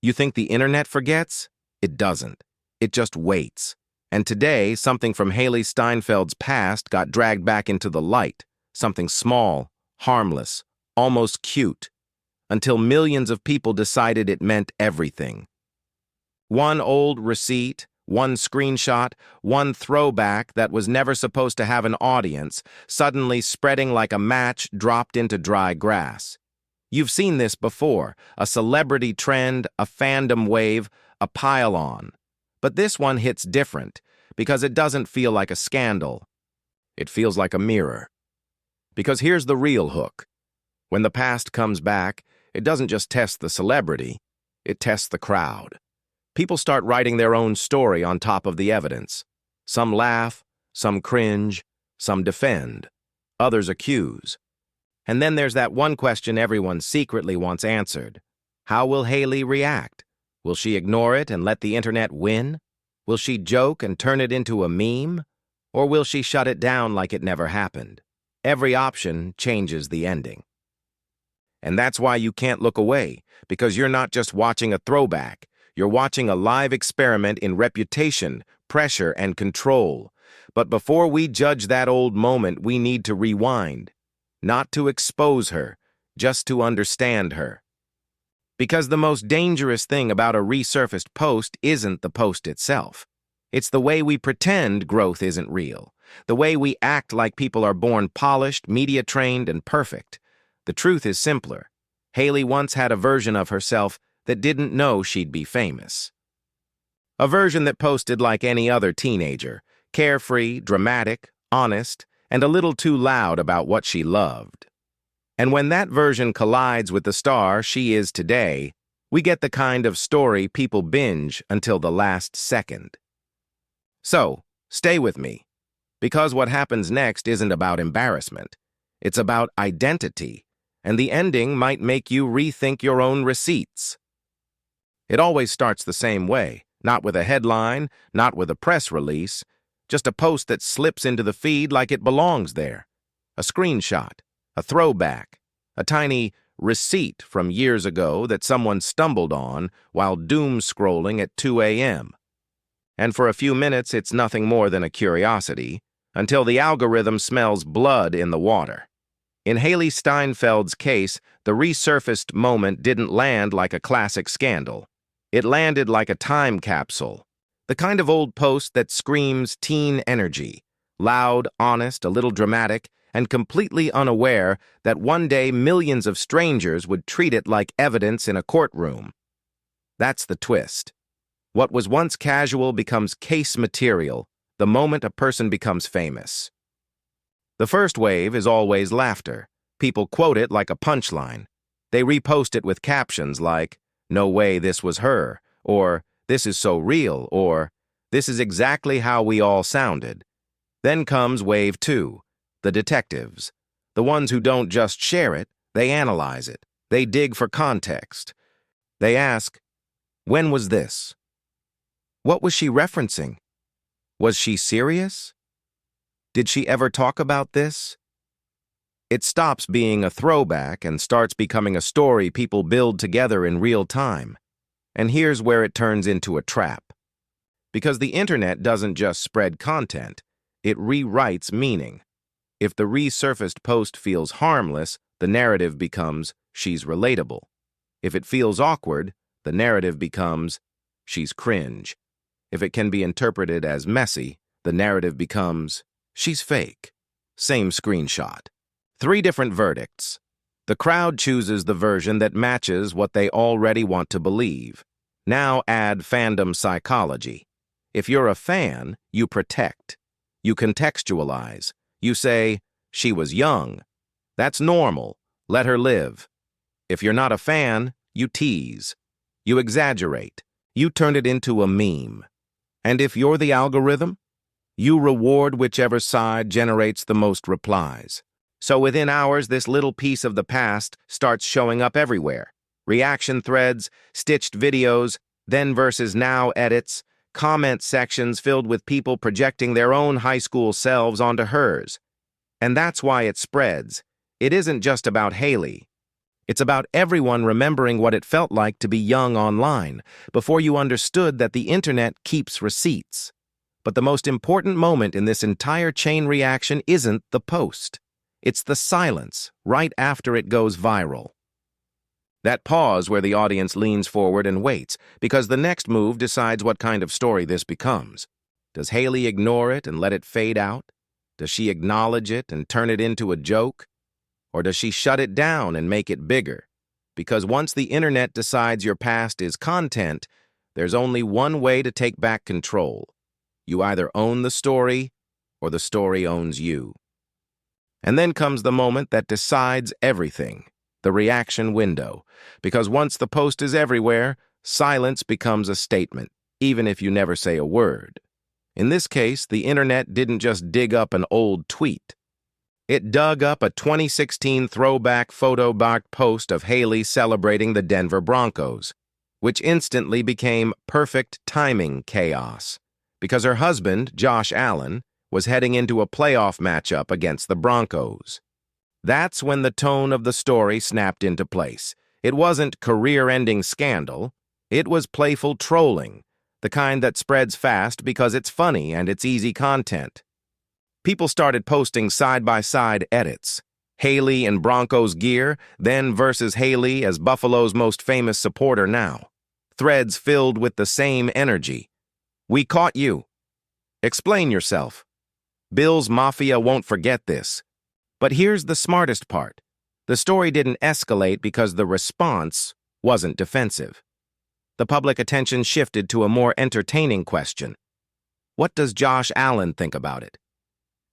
You think the internet forgets? It doesn't. It just waits. And today, something from Hailee Steinfeld's past got dragged back into the light. Something small, harmless, almost cute, until millions of people decided it meant everything. One old receipt, one screenshot, one throwback that was never supposed to have an audience, suddenly spreading like a match dropped into dry grass. You've seen this before, a celebrity trend, a fandom wave, a pile-on. But this one hits different, because it doesn't feel like a scandal. It feels like a mirror. Because here's the real hook. When the past comes back, it doesn't just test the celebrity, it tests the crowd. People start writing their own story on top of the evidence. Some laugh, some cringe, some defend, others accuse. And then there's that one question everyone secretly wants answered. How will Hailee react? Will she ignore it and let the internet win? Will she joke and turn it into a meme? Or will she shut it down like it never happened? Every option changes the ending. And that's why you can't look away, because you're not just watching a throwback. You're watching a live experiment in reputation, pressure, and control. But before we judge that old moment, we need to rewind. Not to expose her, just to understand her. Because the most dangerous thing about a resurfaced post isn't the post itself. It's the way we pretend growth isn't real. The way we act like people are born polished, media-trained, and perfect. The truth is simpler. Hailee once had a version of herself that didn't know she'd be famous. A version that posted like any other teenager, carefree, dramatic, honest, and a little too loud about what she loved. And when that version collides with the star she is today, we get the kind of story people binge until the last second. So, stay with me, because what happens next isn't about embarrassment. It's about identity, and the ending might make you rethink your own receipts. It always starts the same way, not with a headline, not with a press release, just a post that slips into the feed like it belongs there. A screenshot, a throwback, a tiny receipt from years ago that someone stumbled on while doom scrolling at 2 a.m. And for a few minutes, it's nothing more than a curiosity, until the algorithm smells blood in the water. In Hailee Steinfeld's case, the resurfaced moment didn't land like a classic scandal. It landed like a time capsule. The kind of old post that screams teen energy, loud, honest, a little dramatic, and completely unaware that one day millions of strangers would treat it like evidence in a courtroom. That's the twist. What was once casual becomes case material the moment a person becomes famous. The first wave is always laughter. People quote it like a punchline. They repost it with captions like, "No way this was her," or "This is so real," or "This is exactly how we all sounded." Then comes wave 2, the detectives. The ones who don't just share it, they analyze it. They dig for context. They ask, when was this? What was she referencing? Was she serious? Did she ever talk about this? It stops being a throwback and starts becoming a story people build together in real time. And here's where it turns into a trap. Because the internet doesn't just spread content, it rewrites meaning. If the resurfaced post feels harmless, the narrative becomes, she's relatable. If it feels awkward, the narrative becomes, she's cringe. If it can be interpreted as messy, the narrative becomes, she's fake. Same screenshot. 3 different verdicts. The crowd chooses the version that matches what they already want to believe. Now add fandom psychology. If you're a fan, you protect. You contextualize. You say, she was young. That's normal. Let her live. If you're not a fan, you tease. You exaggerate. You turn it into a meme. And if you're the algorithm, you reward whichever side generates the most replies. So within hours, this little piece of the past starts showing up everywhere. Reaction threads, stitched videos, then versus now edits, comment sections filled with people projecting their own high school selves onto hers. And that's why it spreads. It isn't just about Hailee. It's about everyone remembering what it felt like to be young online, before you understood that the internet keeps receipts. But the most important moment in this entire chain reaction isn't the post. It's the silence right after it goes viral. That pause where the audience leans forward and waits, because the next move decides what kind of story this becomes. Does Hailee ignore it and let it fade out? Does she acknowledge it and turn it into a joke? Or does she shut it down and make it bigger? Because once the internet decides your past is content, there's only one way to take back control. You either own the story, or the story owns you. And then comes the moment that decides everything, the reaction window. Because once the post is everywhere, silence becomes a statement, even if you never say a word. In this case, the internet didn't just dig up an old tweet. It dug up a 2016 throwback photo-boxed post of Hailee celebrating the Denver Broncos, which instantly became perfect timing chaos, because her husband, Josh Allen, was heading into a playoff matchup against the Broncos. That's when the tone of the story snapped into place. It wasn't career-ending scandal. It was playful trolling, the kind that spreads fast because it's funny and it's easy content. People started posting side-by-side edits. Hailee in Broncos gear, then versus Hailee as Buffalo's most famous supporter now. Threads filled with the same energy. "We caught you. Explain yourself. Bills Mafia won't forget this." But here's the smartest part. The story didn't escalate because the response wasn't defensive. The public attention shifted to a more entertaining question. What does Josh Allen think about it?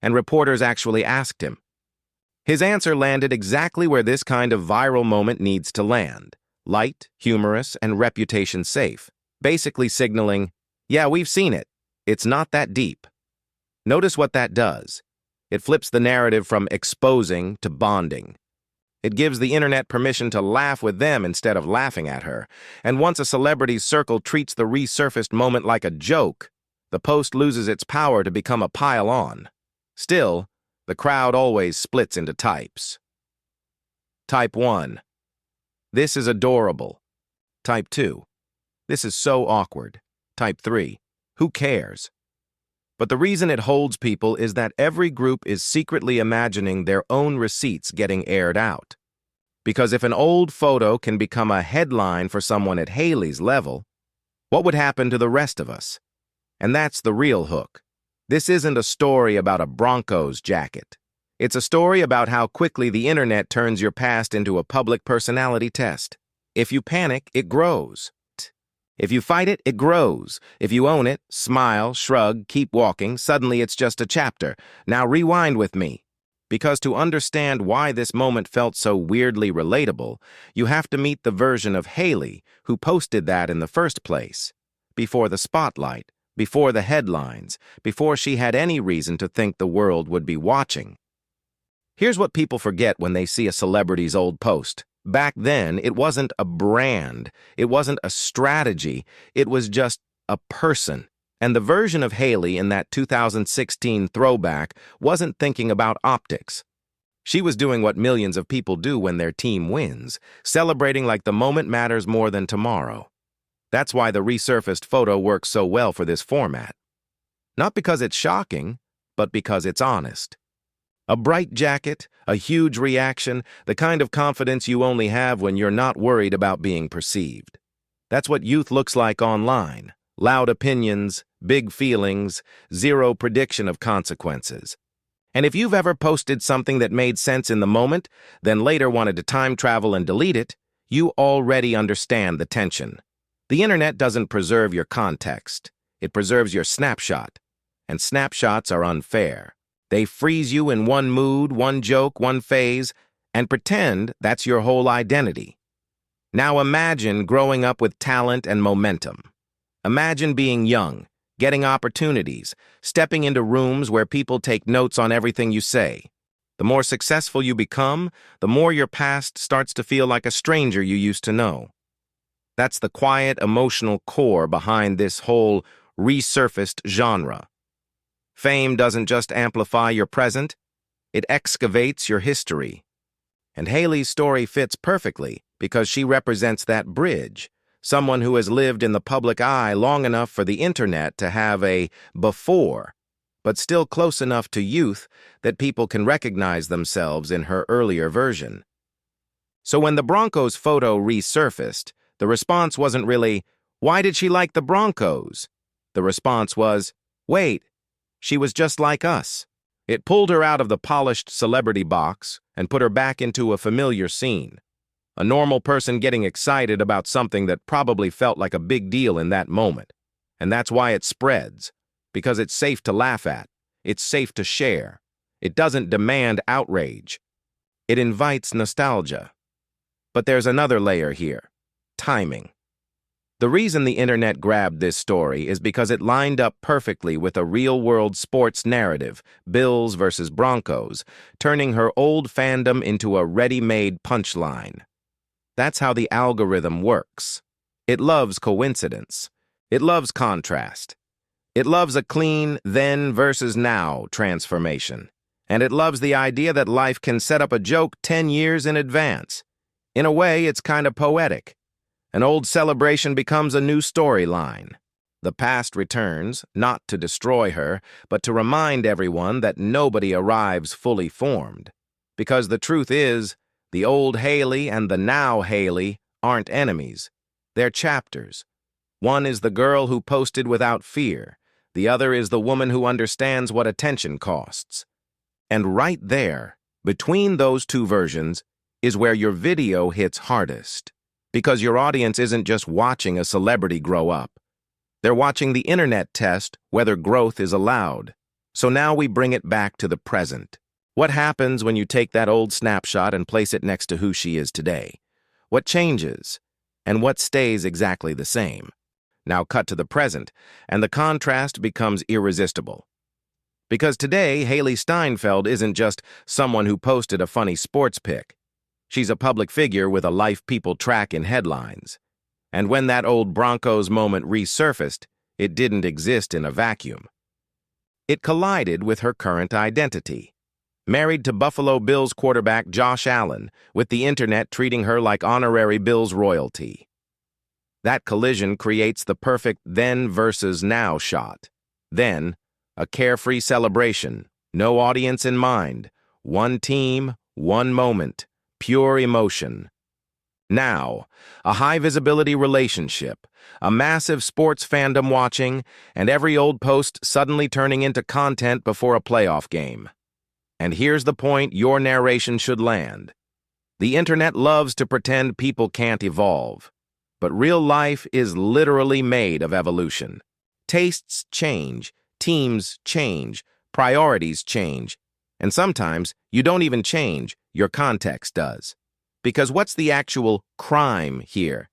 And reporters actually asked him. His answer landed exactly where this kind of viral moment needs to land. Light, humorous, and reputation safe. Basically signaling, yeah, we've seen it. It's not that deep. Notice what that does. It flips the narrative from exposing to bonding. It gives the internet permission to laugh with them instead of laughing at her. And once a celebrity's circle treats the resurfaced moment like a joke, the post loses its power to become a pile-on. Still, the crowd always splits into types. Type 1. This is adorable. Type 2. This is so awkward. Type 3. Who cares? But the reason it holds people is that every group is secretly imagining their own receipts getting aired out. Because if an old photo can become a headline for someone at Hailee's level, what would happen to the rest of us? And that's the real hook. This isn't a story about a Broncos jacket. It's a story about how quickly the internet turns your past into a public personality test. If you panic, it grows. If you fight it, it grows. If you own it, smile, shrug, keep walking, suddenly it's just a chapter. Now rewind with me. Because to understand why this moment felt so weirdly relatable, you have to meet the version of Hailee who posted that in the first place. Before the spotlight, before the headlines, before she had any reason to think the world would be watching. Here's what people forget when they see a celebrity's old post. Back then, it wasn't a brand, it wasn't a strategy, it was just a person. And the version of Hailee in that 2016 throwback wasn't thinking about optics. She was doing what millions of people do when their team wins, celebrating like the moment matters more than tomorrow. That's why the resurfaced photo works so well for this format. Not because it's shocking, but because it's honest. A bright jacket, a huge reaction, the kind of confidence you only have when you're not worried about being perceived. That's what youth looks like online. Loud opinions, big feelings, zero prediction of consequences. And if you've ever posted something that made sense in the moment, then later wanted to time travel and delete it, you already understand the tension. The internet doesn't preserve your context. It preserves your snapshot. And snapshots are unfair. They freeze you in one mood, one joke, one phase, and pretend that's your whole identity. Now imagine growing up with talent and momentum. Imagine being young, getting opportunities, stepping into rooms where people take notes on everything you say. The more successful you become, the more your past starts to feel like a stranger you used to know. That's the quiet, emotional core behind this whole resurfaced genre. Fame doesn't just amplify your present, it excavates your history. And Hailee's story fits perfectly because she represents that bridge, someone who has lived in the public eye long enough for the internet to have a before, but still close enough to youth that people can recognize themselves in her earlier version. So when the Broncos photo resurfaced, the response wasn't really, "Why did she like the Broncos?" The response was, "Wait, she was just like us." It pulled her out of the polished celebrity box and put her back into a familiar scene. A normal person getting excited about something that probably felt like a big deal in that moment. And that's why it spreads. Because it's safe to laugh at. It's safe to share. It doesn't demand outrage. It invites nostalgia. But there's another layer here. Timing. The reason the internet grabbed this story is because it lined up perfectly with a real-world sports narrative, Bills versus Broncos, turning her old fandom into a ready-made punchline. That's how the algorithm works. It loves coincidence. It loves contrast. It loves a clean then versus now transformation. And it loves the idea that life can set up a joke 10 years in advance. In a way, it's kind of poetic. An old celebration becomes a new storyline. The past returns, not to destroy her, but to remind everyone that nobody arrives fully formed. Because the truth is, the old Hailee and the now Hailee aren't enemies. They're chapters. One is the girl who posted without fear. The other is the woman who understands what attention costs. And right there, between those two versions, is where your video hits hardest. Because your audience isn't just watching a celebrity grow up. They're watching the internet test whether growth is allowed. So now we bring it back to the present. What happens when you take that old snapshot and place it next to who she is today? What changes? And what stays exactly the same? Now cut to the present, and the contrast becomes irresistible. Because today, Hailee Steinfeld isn't just someone who posted a funny sports pic. She's a public figure with a life people track in headlines. And when that old Broncos moment resurfaced, it didn't exist in a vacuum. It collided with her current identity. Married to Buffalo Bills quarterback Josh Allen, with the internet treating her like honorary Bills royalty. That collision creates the perfect then versus now shot. Then, a carefree celebration, no audience in mind, one team, one moment. Pure emotion. Now, a high-visibility relationship, a massive sports fandom watching, and every old post suddenly turning into content before a playoff game. And here's the point your narration should land. The internet loves to pretend people can't evolve, but real life is literally made of evolution. Tastes change, teams change, priorities change, and sometimes you don't even change. Your context does. Because what's the actual crime here?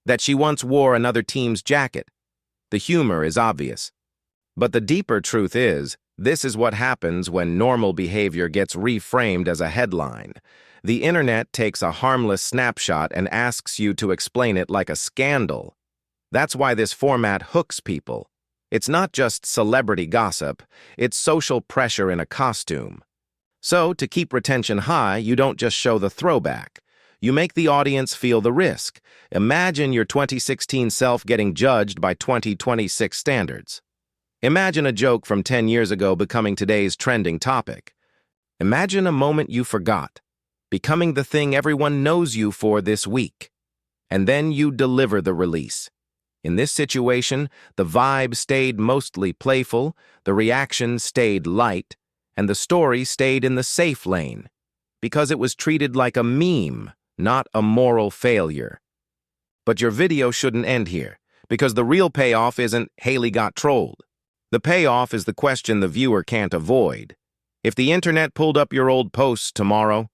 That she once wore another team's jacket. The humor is obvious. But the deeper truth is, this is what happens when normal behavior gets reframed as a headline. The internet takes a harmless snapshot and asks you to explain it like a scandal. That's why this format hooks people. It's not just celebrity gossip, it's social pressure in a costume. So, to keep retention high, you don't just show the throwback. You make the audience feel the risk. Imagine your 2016 self getting judged by 2026 standards. Imagine a joke from 10 years ago becoming today's trending topic. Imagine a moment you forgot, becoming the thing everyone knows you for this week. And then you deliver the release. In this situation, the vibe stayed mostly playful, the reaction stayed light, and the story stayed in the safe lane, because it was treated like a meme, not a moral failure. But your video shouldn't end here, because the real payoff isn't Hailee got trolled. The payoff is the question the viewer can't avoid. If the internet pulled up your old posts tomorrow,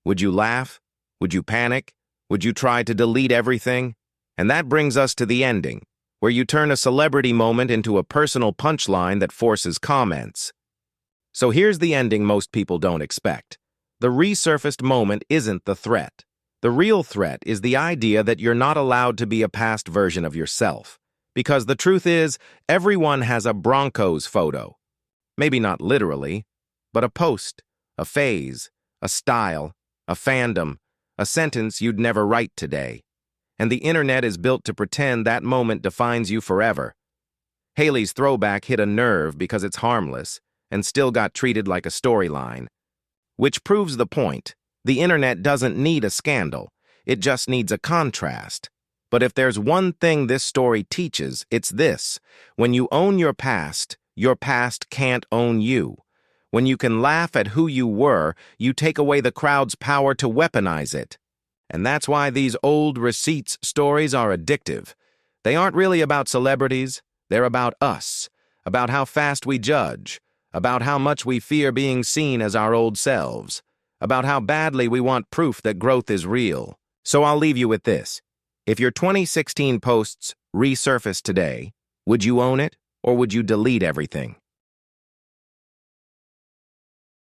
would you laugh? Would you panic? Would you try to delete everything? And that brings us to the ending, where you turn a celebrity moment into a personal punchline that forces comments. So here's the ending most people don't expect. The resurfaced moment isn't the threat. The real threat is the idea that you're not allowed to be a past version of yourself. Because the truth is, everyone has a Broncos photo. Maybe not literally, but a post, a phase, a style, a fandom, a sentence you'd never write today. And the internet is built to pretend that moment defines you forever. Hailee's throwback hit a nerve because it's harmless and still got treated like a storyline. Which proves the point. The internet doesn't need a scandal. It just needs a contrast. But if there's one thing this story teaches, it's this. When you own your past can't own you. When you can laugh at who you were, you take away the crowd's power to weaponize it. And that's why these old receipts stories are addictive. They aren't really about celebrities. They're about us, about how fast we judge, about how much we fear being seen as our old selves, about how badly we want proof that growth is real. So I'll leave you with this. If your 2016 posts resurfaced today, would you own it or would you delete everything?